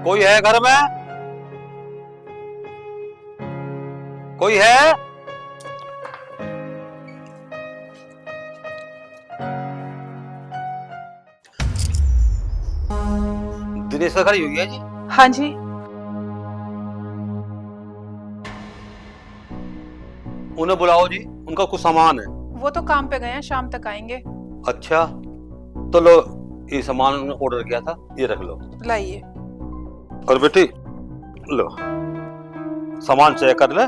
कोई है घर में? कोई है? दिनेश का घर यही है जी? हाँ जी। उन्हें बुलाओ जी, उनका कुछ सामान है। वो तो काम पे गए हैं, शाम तक आएंगे। अच्छा, तो लो, ये सामान उन्होंने ऑर्डर किया था, ये रख लो। लाइए। और बेटी लो, सामान चेक कर ले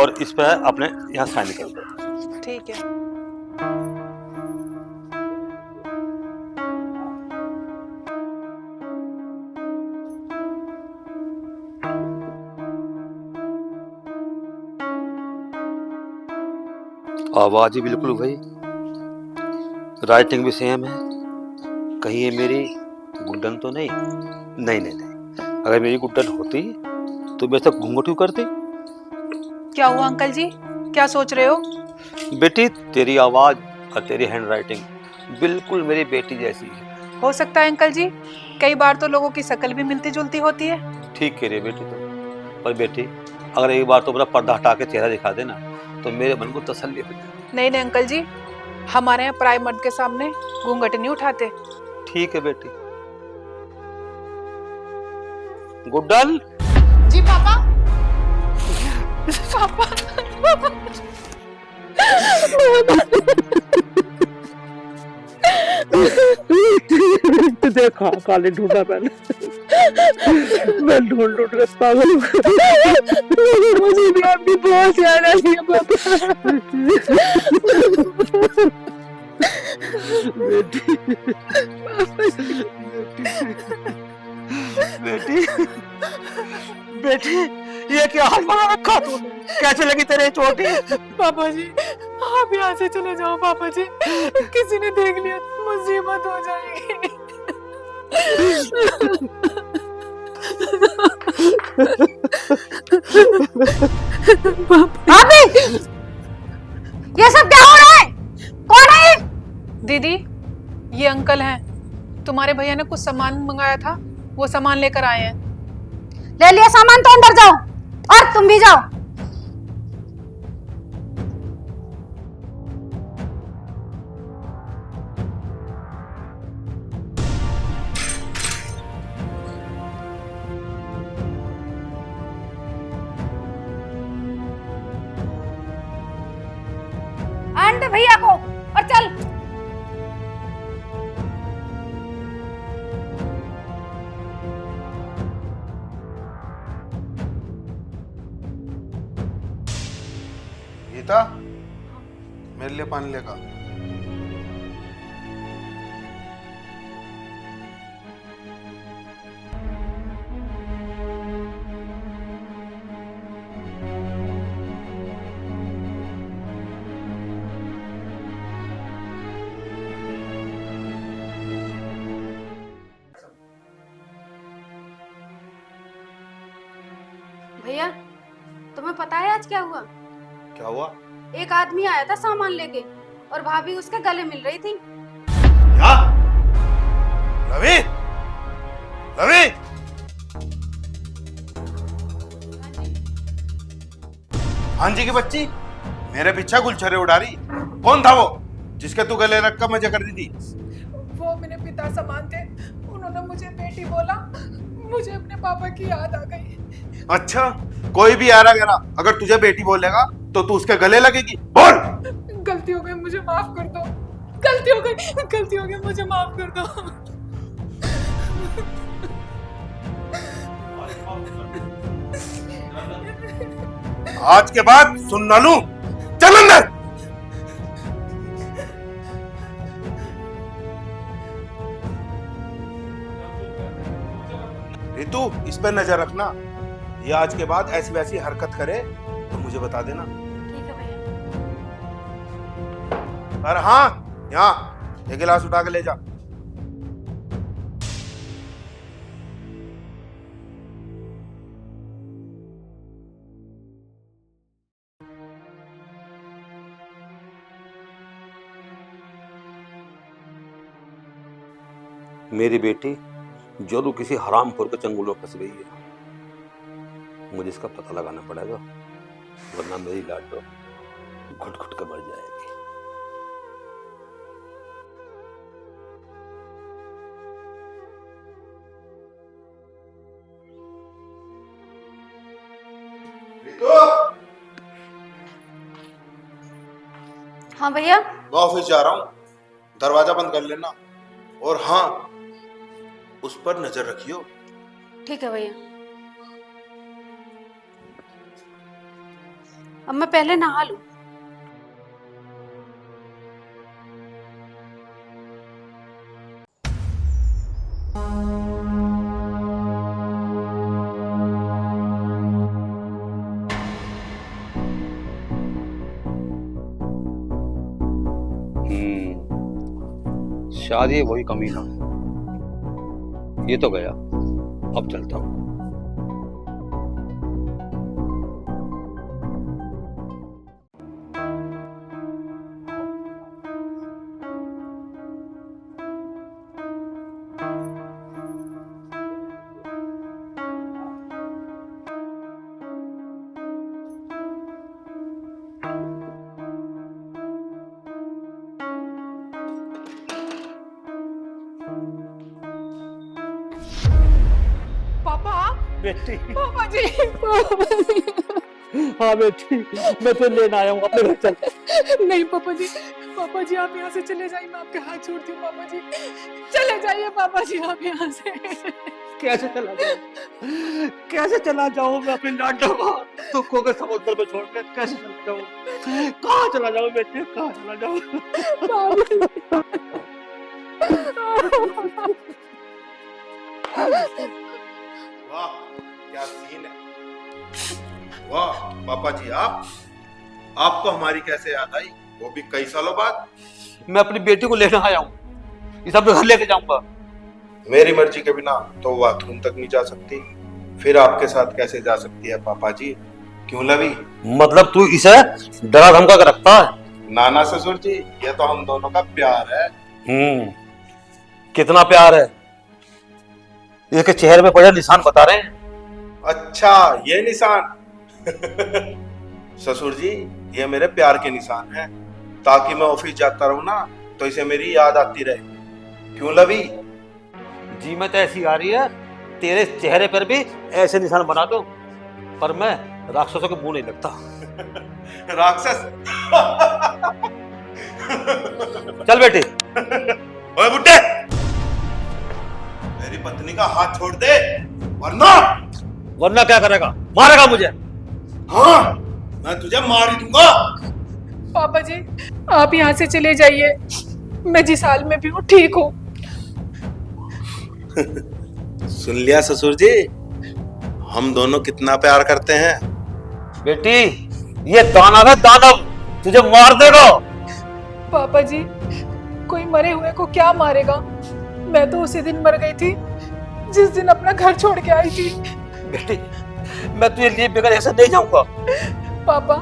और इस पे अपने यहाँ साइन कर दो। ठीक है। आवाज ही बिल्कुल वही, राइटिंग भी सेम है। कहीं ये मेरी गुड्डन तो नहीं? नहीं नहीं नहीं, अगर मेरी गुड्डन होती तो मैं तक घूंघट क्यों करती? क्या हुआ अंकल जी, क्या सोच रहे हो? बेटी, तेरी आवाज और तेरी हैंड राइटिंग बिल्कुल मेरी बेटी जैसी है। हो सकता है अंकल जी, कई बार तो लोगों की शक्ल भी मिलती जुलती होती है। ठीक कह रही है बेटी तुम, पर बेटी अगर एक बार तो मेरा पर्दा हटा के चेहरा दिखा देना तो मेरे मन को तसल्ली हो जाए। नहीं नहीं अंकल जी, हमारे यहाँ पराई मर्द के सामने घूंघट नहीं उठाते। ठीक है बेटी। गुड्डन। जी पापा। पापा। देखा काले ढूंढा मैंने। मैं ढूंढ ढूंढ के पागल हो गया। मुझे भी आपकी बहुत याद आ रही है पापा। बेटी बेटी बेटी, ये क्या हाल बना रखा तूने? कैसे लगी तेरे चोटी? पापा जी, आप यहाँ से चले जाओ पापा जी, किसी ने देख लिया तो मुसीबत हो जाएगी। भाभी, ये सब क्या हो रहा है? कौन है ये? दीदी, ये अंकल हैं। तुम्हारे भैया ने कुछ सामान मंगाया था, वो सामान लेकर आए हैं। ले लिया सामान तो अंदर जाओ, और तुम भी जाओ। आने दे भैया को और चल। गीता, मेरे लिए पानी लेगा। भैया, तुम्हें पता है आज क्या हुआ? क्या हुआ? एक आदमी आया था सामान लेके और भाभी उसके गले मिल रही थी। क्या? रवि, रवि, हाँ जी की बच्ची मेरे पीछे गुलछरे उड़ा रही। कौन था वो जिसके तू गले रख कर मजे कर दी थी? वो मेरे पिता समान थे, उन्होंने मुझे बेटी बोला, मुझे अपने पापा की याद आ गई। अच्छा, कोई भी आरा गरा अगर तुझे बेटी बोलेगा तो तू उसके गले लगेगी? बोल। गलती हो गई, मुझे माफ कर दो। गलती हो गई, मुझे माफ कर दो। आज के बाद सुन ना लूं, चल अंदर। रितु, इस पर नजर रखना, ये आज के बाद ऐसी वैसी हरकत करे तो मुझे बता देना। ठीक है भैया। अरे हाँ, यहाँ ये गिलास उठा के ले जा। मेरी बेटी जरूर किसी हरामखोर के चंगुल में फंस गई है। मुझे इसका पता लगाना पड़ेगा, वरना मेरी लाडो घुट घुट कर मर जाएगी। हाँ भैया। मैं ऑफिस जा रहा हूँ, दरवाजा बंद कर लेना। और हाँ, उस पर नजर रखियो। ठीक है भैया। अब मैं पहले नहा लूं। शायद ये वही कमीना है। ये तो गया, अब चलता हूँ। पापा, बेटी। पापा जी, पापा जी। हाँ बेटी, मैं तो लेने आया हूँ, अपने घर चल। नहीं पापा जी, पापा जी आप यहाँ से चले जाइए, मैं आपके हाथ छोड़ती हूँ। पापा जी चले जाइए, पापा जी आप यहाँ से। कैसे चला जाऊँ? कैसे चला जाऊँ मैं अपनी लाडो को दुखों के समुद्र में छोड़ के? कैसे चला जाऊँ? कहाँ चला जाऊँ बेटी, कहाँ चला जाऊँ? वाह क्या सीन है। वाह पापा जी, आपको हमारी कैसे याद आई, वो भी कई सालों बाद। मैं अपनी बेटी को लेने आया हूँ, इसे अपने घर लेके जाऊंगा। मेरी मर्जी के बिना तो वो बाथरूम तक नहीं जा सकती, फिर आपके साथ कैसे जा सकती है पापा जी? क्यों लवी? मतलब तू इसे डरा धमका कर रखता है? नाना ससुर जी, ये तो हम दोनों का प्यार है। कितना प्यार है, इसके चेहरे में पड़े निशान बता रहे हैं। अच्छा ये निशान। ससुर जी, ये मेरे प्यार के निशान हैं, ताकि मैं ऑफिस जाता रहूं ना तो इसे मेरी याद आती रहे। क्यों लवी? जी मैं तो ऐसी आ रही है, तेरे चेहरे पर भी ऐसे निशान बना दो, पर मैं राक्षसों के मुंह नहीं लगता। राक्षस? चल बेटी। ओए बुड्ढे, मेरी पत्नी का हाथ छोड़ दे, वरना क्या करेगा? मारेगा मुझे? हाँ, मैं तुझे मार ही दूंगा। पापा जी आप यहाँ से चले जाइए, मैं जिस हाल में भी हूँ ठीक हूँ। सुन लिया ससुर जी, हम दोनों कितना प्यार करते हैं। बेटी ये दानव है, दानव, तुझे मार देगा। पापा जी कोई मरे हुए को क्या मारेगा? मैं तो उसी दिन मर गई थी जिस दिन अपना घर छोड़ के आई थी। बेटी मैं तुझे लिए बगैर ऐसे नहीं जाऊंगा। पापा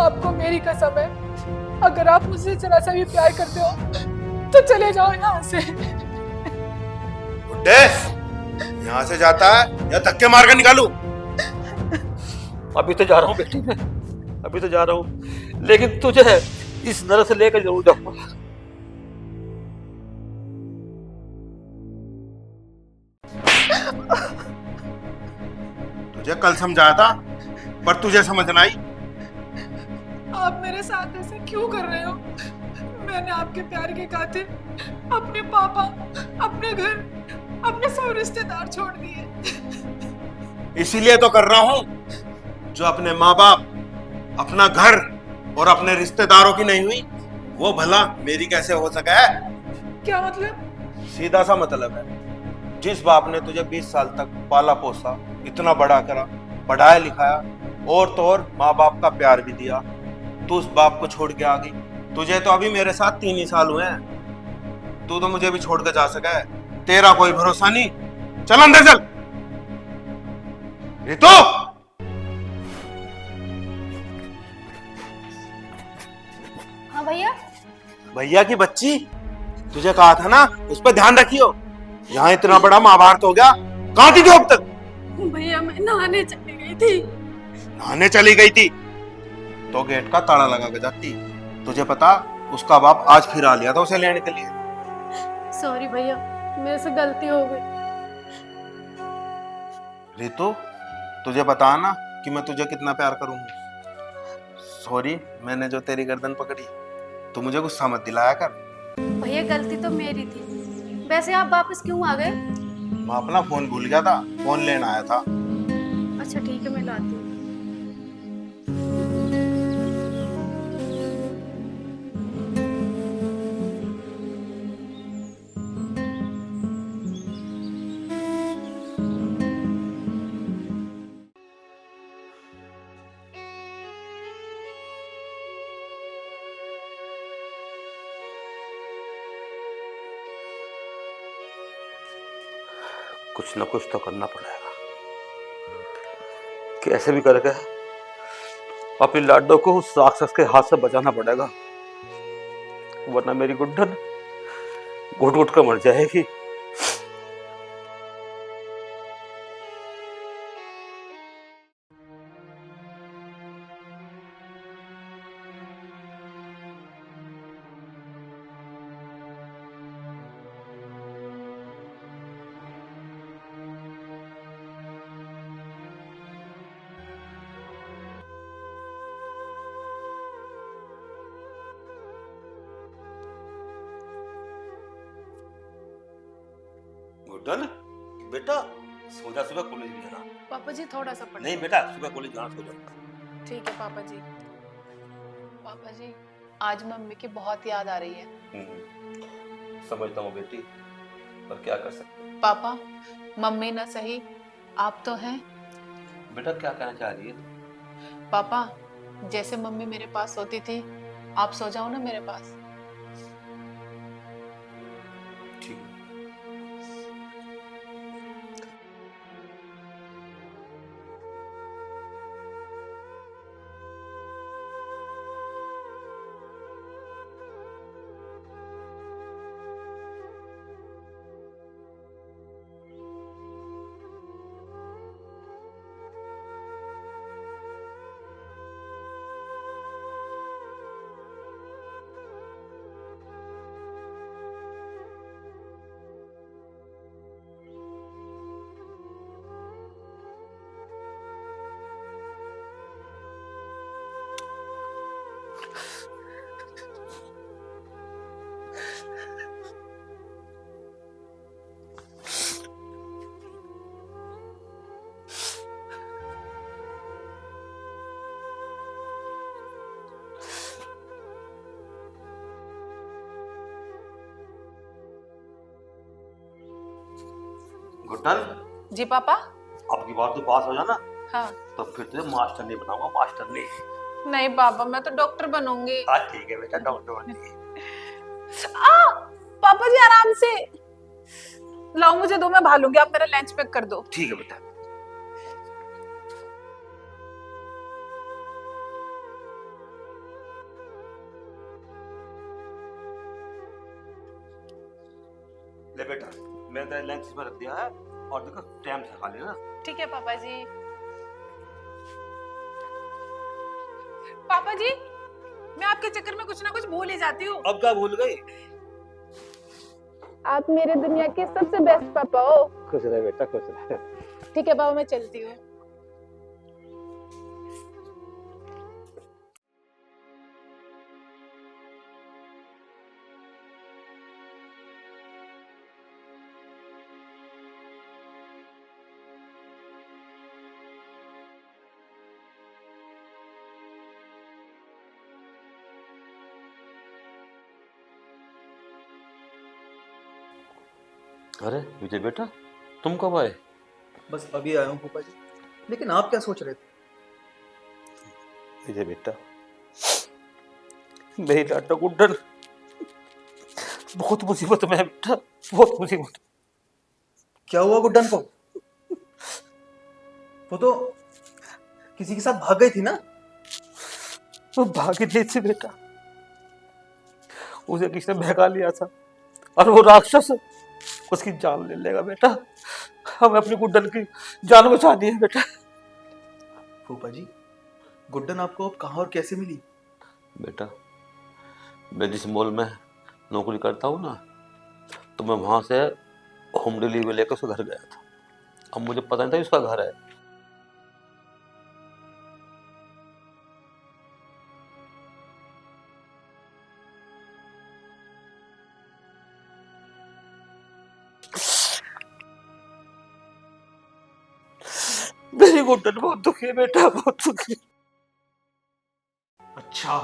आपको मेरी कसम है, अगर आप मुझसे जरा सा भी प्यार करते हो तो चले जाओ यहाँ से। बुड्ढे, यहाँ से जाता है या धक्के मार कर निकालूं? अभी तो जा रहा हूँ बेटी, मैं अभी तो जा रहा हूँ, लेकिन तुझे इस नरक से लेकर जरूर जाऊंगा। तुझे कल समझाया था, पर तुझे समझ ना आई। आप मेरे साथ ऐसे क्यों कर रहे हो? मैंने आपके प्यार के खातिर अपने पापा, अपने घर, अपने सब रिश्तेदार छोड़ दिए। इसीलिए तो कर रहा हूं, जो अपने माँ बाप, अपना घर और अपने रिश्तेदारों की नहीं हुई, वो भला मेरी कैसे हो सका है? क्या मतलब? सीधा सा मतलब है, जिस बाप ने तुझे 20 साल तक पाला पोसा, इतना बड़ा करा, पढ़ाया लिखाया और तो और माँ बाप का प्यार भी दिया, तू उस बाप को छोड़ के आ गई। तुझे तो अभी मेरे साथ 3 ही साल हुए हैं, तू तो मुझे भी छोड़ के जा सका है। तेरा कोई भरोसा नहीं। चल अंदर चल। रितु, हाँ भैया। भैया की बच्ची, तुझे कहा था ना उस पर ध्यान रखियो। यहाँ इतना बड़ा महाभारत हो गया, कहाँ थी तू अब तक? भैया मैं नहाने चली गई थी। नहाने चली गई थी तो गेट का ताला लगा के जाती। तुझे पता, उसका बाप आज फिर आ लिया था उसे लेने के लिए। सॉरी भैया, मेरे से गलती हो गई। रितु, तुझे पता है ना कि मैं तुझे कितना प्यार करूंगा। सॉरी, मैंने जो तेरी गर्दन पकड़ी, तू मुझे गुस्सा मत दिलाया कर। भैया गलती तो मेरी थी। वैसे आप वापस क्यों आ गए? मैं अपना फोन भूल गया था, फोन लेना आया था। अच्छा ठीक है, मैं लाती हूँ। कुछ ना कुछ तो करना पड़ेगा, कैसे भी करके अपनी लाडो को उस राक्षस के हाथ से बचाना पड़ेगा, वरना मेरी गुड्डन घुट घुट कर मर जाएगी। गुड्डन बेटा, सो जा, सुबह कॉलेज भी जाना। पापा जी थोड़ा सा पढ़। नहीं बेटा, सुबह कॉलेज जाना, सो जा। ठीक है पापा जी। पापा जी, आज मम्मी की बहुत याद आ रही है। समझता हूँ बेटी, पर क्या कर सकते। पापा, मम्मी ना सही, आप तो हैं। बेटा क्या कहना चाह रही है? पापा, जैसे मम्मी मेरे पास सोती थी, आप सो जाओ ना मेरे पास। ठीक है। गुड्डन, जी पापा। अब की बार तो पास हो जाना, हाँ। तो फिर तुझे मास्टर नहीं बनाऊंगा, मास्टर नहीं। नहीं पापा, मैं तो डॉक्टर बनूंगी। हाँ ठीक है बेटा, डॉक्टर बनिए। पापा जी आराम से लाओ, मुझे दो, मैं भालूंगी। आप मेरा लंच पैक कर दो। ठीक है बेटा। ले बेटा, मैंने तेरे लंच में रख दिया है, और देखो टाइम से खा लेना। ठीक है पापा जी। पापा जी, मैं आपके चक्कर में कुछ ना कुछ भूल ही जाती हूँ। अब क्या भूल गई? आप मेरे दुनिया के सबसे बेस्ट पापा हो। खुश रहे बेटा, खुश रहे। ठीक है पापा, मैं चलती हूँ। अरे विजय बेटा, तुम कब आए? बस अभी आया हूँ पापा जी। लेकिन आप क्या सोच रहे थे? विजय बेटा, मेरी लाडो गुड्डन बहुत मुसीबत में है बेटा, बहुत मुसीबत। क्या हुआ गुड्डन को? वो तो किसी के साथ भाग गई थी ना? वो भागी नहीं थी बेटा, उसे किसी ने बहका लिया था, और वो राक्षस उसकी जान ले लेगा बेटा। हमें अपनी गुड्डन की जान बचानी है बेटा। फूफा जी, गुड्डन आपको अब कहाँ और कैसे मिली? बेटा, मैं जिस मॉल में नौकरी करता हूँ ना, तो मैं वहां से होम डिलीवरी लेकर उसके घर गया था। अब मुझे पता नहीं था उसका घर है। मेरी गुड्डन बहुत दुखी है बेटा, बहुत दुखी। अच्छा,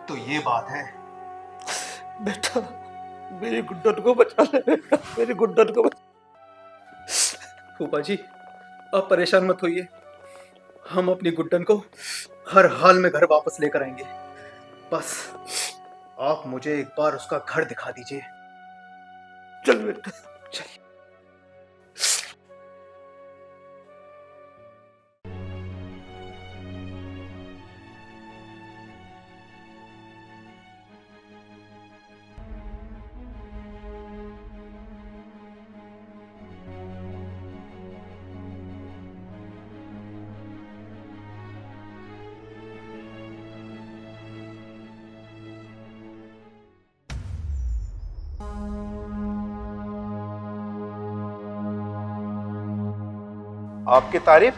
तो ये बात है। बेटा मेरी गुड्डन को बचा ले बेटा, मेरी गुड्डन को बचा। फूफा जी, आप परेशान मत होइए। हम अपनी गुड्डन को हर हाल में घर वापस लेकर आएंगे। बस आप मुझे एक बार उसका घर दिखा दीजिए। चल बेटा चल। आपकी तारीफ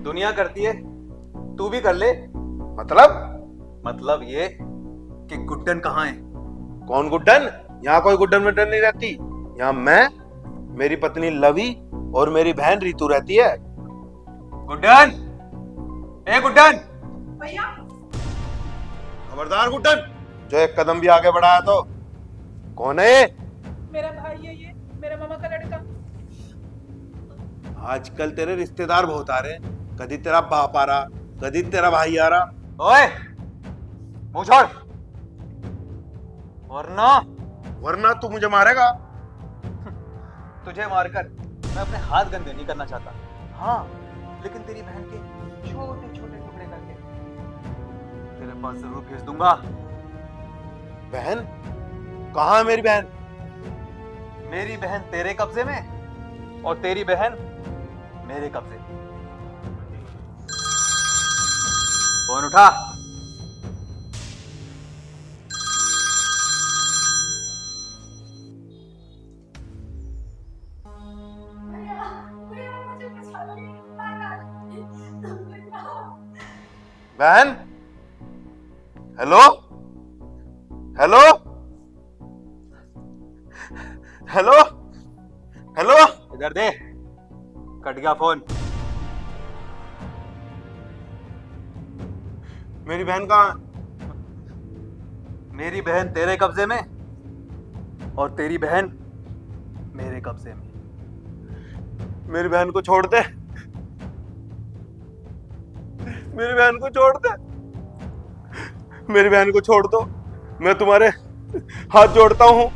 दुनिया करती है, तू भी कर ले। मतलब ये कि गुड्डन कहाँ है? कौन गुड्डन? यहाँ कोई गुड्डन वुड्डन नहीं रहती। यहाँ मैं, मेरी पत्नी लवी और मेरी बहन रीतू रहती है। गुड्डन, ए गुड्डन! भैया, खबरदार गुड्डन, जो एक कदम भी आगे बढ़ाया तो। कौन है ये? मेरा भाई है ये, मेरा मामा का लड़का। आजकल तेरे रिश्तेदार बहुत आ रहे हैं। कभी तेरा बाप आ रहा, कभी तेरा भाई आ रहा। ओए, मुंह छोड़, वरना तू मुझे मारेगा। तुझे मारकर मैं अपने हाथ गंदे नहीं करना चाहता। हाँ, लेकिन तेरी बहन के छोटे छोटे टुकड़े करके तेरे पास जरूर भेज दूंगा। बहन? कहाँ है मेरी बहन? मेरी बहन तेरे कब्जे में और तेरी बहन मेरे कब्जे में। फोन उठा। बहन? Hello hello hello hello. इधर दे, कट गया फोन। मेरी बहन कहाँ? मेरी बहन तेरे कब्जे में और तेरी बहन मेरे कब्जे में। मेरी बहन को छोड़ दे, मेरी बहन को छोड़ दे, मेरी बहन को छोड़ दो। मैं तुम्हारे हाथ जोड़ता हूं।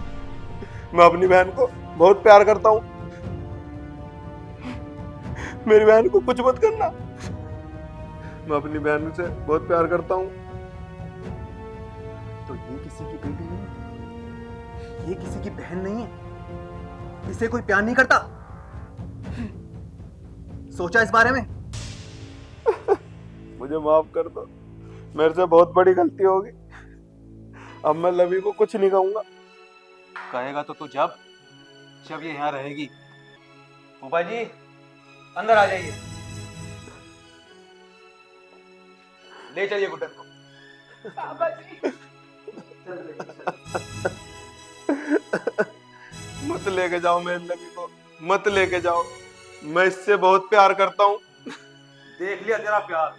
मैं अपनी बहन को बहुत प्यार करता हूं। मेरी बहन को कुछ मत करना। मैं अपनी बहन से बहुत प्यार करता हूं। तो ये किसी की बेटी नहीं है, ये किसी की बहन नहीं है, इसे कोई प्यार नहीं करता। सोचा इस बारे में? मुझे माफ कर दो, मेरे से बहुत बड़ी गलती होगी। अब मैं लवी को कुछ नहीं कहूंगा। कहेगा तो तू जब ये यहाँ रहेगी। फूफा जी, अंदर आ जाइए। ले चलिए गुड्डन को। पापा जी, मत लेके जाओ मेरी लवी को, मत लेके जाओ। मैं इससे बहुत प्यार करता हूँ। देख लिया तेरा प्यार,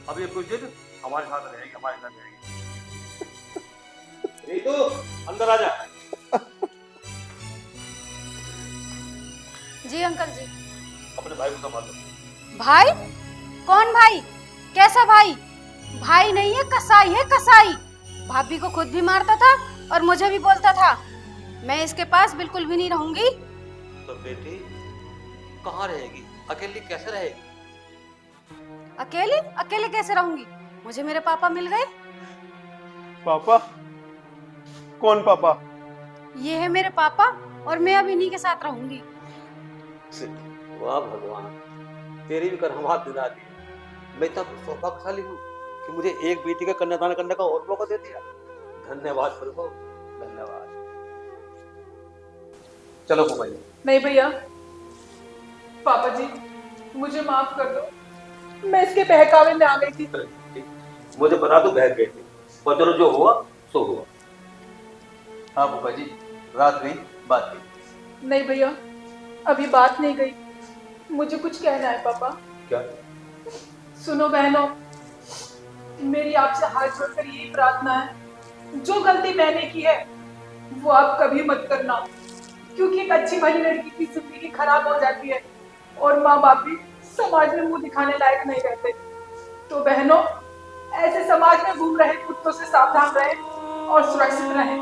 अब ये कुछ दिन हमारे साथ रहेगी, हमारे साथ रहेगी। रीतू अंदर आ जा। जी अंकल जी। अपने भाई को संभाल लो। भाई? कौन भाई? कैसा भाई? भाई नहीं है, कसाई है, कसाई। भाभी को खुद भी मारता था और मुझे भी बोलता था। मैं इसके पास बिल्कुल भी नहीं रहूंगी। तो बेटी कहाँ रहेगी? अकेली कैसे रहेगी? अकेले अकेले कैसे रहूंगी? मुझे मेरे पापा मिल गए। पापा? कौन पापा? ये है मेरे पापा और मैं अब इन्हीं के साथ रहूंगी। वाह भगवान, तेरी भी करहमात दिला दी। मैं इतना सौभाग्यशाली हूँ कि मुझे एक बेटी का कन्यादान करने का और मौका दे दिया। धन्यवाद प्रभु, धन्यवाद। चलो फूफा जी। नहीं भैया, पापा जी मुझे माफ कर दो, मैं इसके बहकावे में आ गई थी। मुझे बता दो बहक गई थी, पर चलो जो हुआ सो हुआ। हाँ फूफा जी, रात गई बात गई। नहीं भैया, अभी बात नहीं गई, मुझे कुछ कहना है पापा। क्या? सुनो बहनों, मेरी आपसे हाथ जोड़कर यही प्रार्थना है, जो गलती मैंने की है वो आप कभी मत करना, क्योंकि एक अच्छी भली लड़की की जिंदगी खराब हो जाती है और माँ बाप भी समाज में मुंह दिखाने लायक नहीं रहते। तो बहनों, ऐसे समाज में घूम रहे कुत्तों से सावधान रहें और सुरक्षित रहें।